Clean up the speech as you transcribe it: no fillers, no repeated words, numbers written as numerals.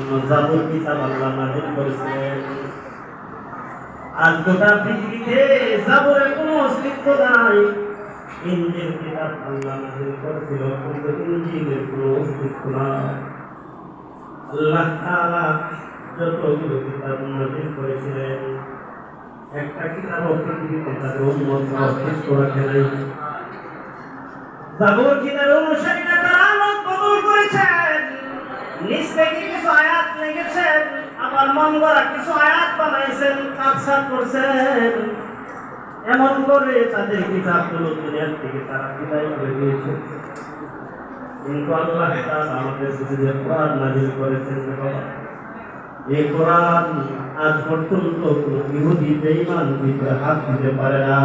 জন্য জাবুর কিতাব আল্লাহ নাযিল করেছিলেন। আজ গোটা পৃথিবীতে জাবুরের কোনো অস্তিত্ব নাই। ইনজিল কিতাব আল্লাহ নাযিল করেছিল, কিন্তু ইনজিলের কোনো অস্তিত্ব নাই। আল্লাহ তাআলা যতগুলো কিতাব নাযিল করেছিলেন, একটা কিতাব পৃথিবীতে তাদের উম্মত অস্তিত্ব রাখে নাই। জাবুর কিতাবের অনুসারীরা তারা আলোক বদল করেছেন, নিজ থেকে কিছু আয়াত লিখেছেন, আবার মন গড়া কিছু আয়াত বানাইছেন, কাটছাট করছেন। এমন করে তাদের কিতাবগুলো দুনিয়ার থেকে তারা বিদায় করে দিয়েছে। কিন্তু আল্লাহ তাআলা আমাদের যে কোরআন নাযিল করেছেন, এই কোরআন আজ পর্যন্ত কোনো ইহুদি বেঈমান ভিতরে হাত দিতে পারে না।